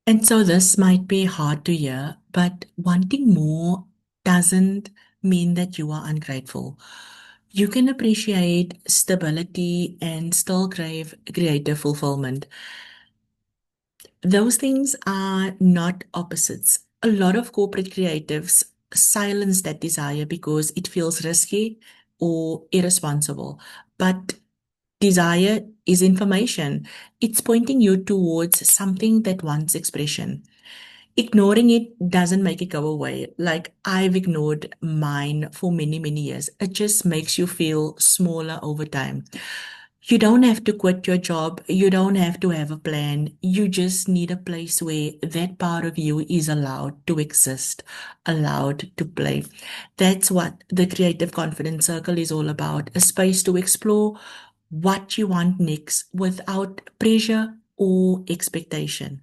And so this might be hard to hear, but wanting more doesn't mean that you are ungrateful. You can appreciate stability and still crave creative fulfillment. Those things are not opposites. A lot of corporate creatives silence that desire because it feels risky or irresponsible. But desire is information. It's pointing you towards something that wants expression. Ignoring it doesn't make it go away. Like I've ignored mine for many, many years. It just makes you feel smaller over time. You don't have to quit your job. You don't have to have a plan. You just need a place where that part of you is allowed to exist, allowed to play. That's what the Creative Confidence Circle is all about, a space to explore what you want next without pressure or expectation.